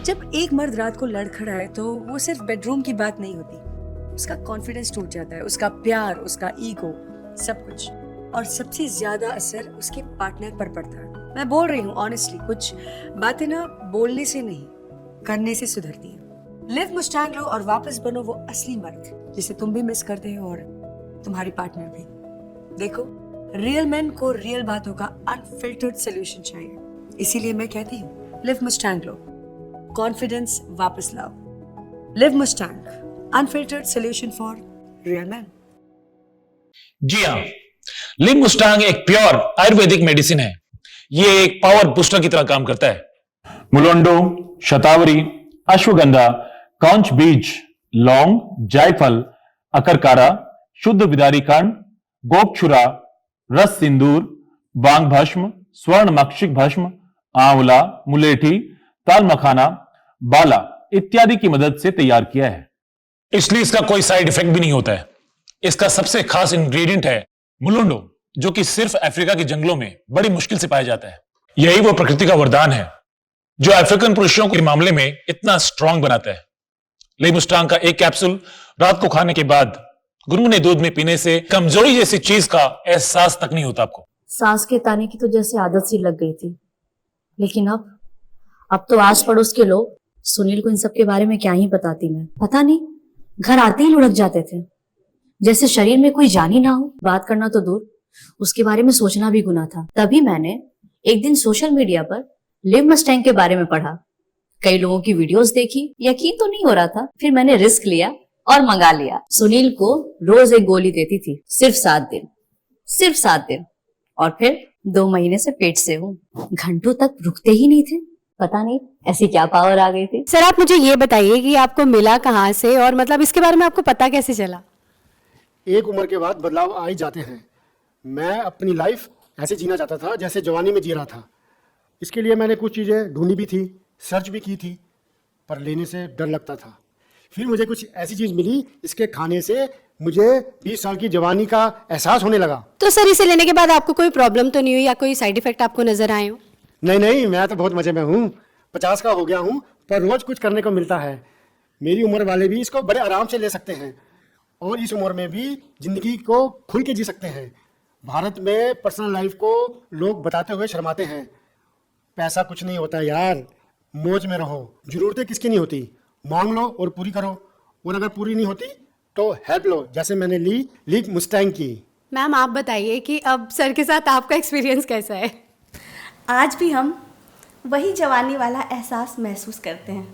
जब एक मर्द रात को लड़खड़ाए तो वो सिर्फ बेडरूम की बात नहीं होती, उसका कॉन्फिडेंस टूट जाता है, उसका प्यार, उसका ईगो, सब कुछ। और सबसे ज्यादा असर उसके पार्टनर पर पड़ता है। मैं बोल रही हूँ ऑनेस्टली, कुछ बातें ना बोलने से नहीं, करने से सुधरती हैं। लिव मुस्टैंग लो और वापस बनो वो असली मर्द जिसे तुम भी मिस करते हो और तुम्हारी पार्टनर भी। देखो, रियल मैन को रियल बातों का अनफिल्टर्ड सोल्यूशन चाहिए, इसीलिए मैं कहती हूँ लिव मुस्टैंग लो, कॉन्फिडेंस वापस लाओ। Live Mustang, unfiltered solution for real man. जी हाँ, लिव मुस्टांग एक प्योर आयुर्वेदिक मेडिसिन है। ये एक पावर बूस्टर की तरह काम करता है। मुलोंडो, शतावरी, अश्वगंधा, कांच बीज, लौंग, जायफल, अकरकारा, शुद्ध विदारी कांड, गोपछुरा, रस सिंदूर, बांग भस्म, स्वर्ण मक्षिक भस्म, आंवला, मुलेठी, ताल मखाना, बाला इत्यादि की मदद से तैयार किया है। इसलिए इसका कोई साइड इफेक्ट भी नहीं होता है। इसका सबसे खास इंग्रेडिएंट है मुलोंडो, जो कि सिर्फ अफ्रीका के जंगलों में बड़ी मुश्किल से पाया जाता है। यही वो प्रकृति का वरदान है जो अफ्रीकन पुरुषों के मामले में इतना स्ट्रांग बनाता है। लिव मुस्टांग का एक कैप्सूल रात को खाने के बाद गुनगुने दूध में पीने से कमजोरी जैसी चीज का एहसास तक नहीं होता आपको। सांस के ताने की तो जैसे आदत सी लग गई थी, लेकिन अब तो आस पड़ोस के लोग सुनील को इन सब के बारे में क्या ही बताती मैं। पता नहीं, घर आते ही लुढ़क जाते थे, जैसे शरीर में कोई जान ही ना हो। बात करना तो दूर, उसके बारे में सोचना भी गुनाह था। तभी मैंने एक दिन सोशल मीडिया पर लिव मस्टैंग के बारे में पढ़ा, कई लोगों की वीडियोस देखी, यकीन तो नहीं हो रहा था। फिर मैंने रिस्क लिया और मंगा लिया। सुनील को रोज एक गोली देती थी, सिर्फ 7 दिन, और फिर 2 महीने से पेट से हूँ। घंटों तक रुकते ही नहीं थे, पता नहीं ऐसी क्या पावर आ गई थी। सर, आप मुझे ये बताइए कि आपको मिला कहाँ से, और मतलब इसके बारे में आपको पता कैसे चला? एक उम्र के बाद बदलाव आ ही जाते हैं। मैं अपनी लाइफ ऐसे जीना चाहता था जैसे जवानी में जी रहा था। इसके लिए मैंने कुछ चीज़ें ढूंढी भी थी, सर्च भी की थी, पर लेने से डर लगता था। फिर मुझे कुछ ऐसी चीज़ मिली, इसके खाने से मुझे 20 साल की जवानी का एहसास होने लगा। तो सर, इसे लेने के बाद आपको कोई प्रॉब्लम तो नहीं हुई या कोई साइड इफेक्ट आपको नजर आए हो? नहीं, मैं तो बहुत मजे में हूँ। 50 का हो गया हूँ, पर रोज कुछ करने को मिलता है। मेरी उम्र वाले भी इसको बड़े आराम से ले सकते हैं और इस उम्र में भी जिंदगी को खुल के जी सकते हैं। भारत में पर्सनल लाइफ को लोग बताते हुए शर्माते हैं। पैसा कुछ नहीं होता यार, मौज में रहो। जरूरतें किसकी नहीं होती, मांग लो और पूरी करो, और अगर पूरी नहीं होती तो हेल्प लो, जैसे मैंने ली लिव मुस्टैंग की। मैम, आप बताइए कि अब सर के साथ आपका एक्सपीरियंस कैसा है? आज भी हम वही जवानी वाला एहसास महसूस करते हैं।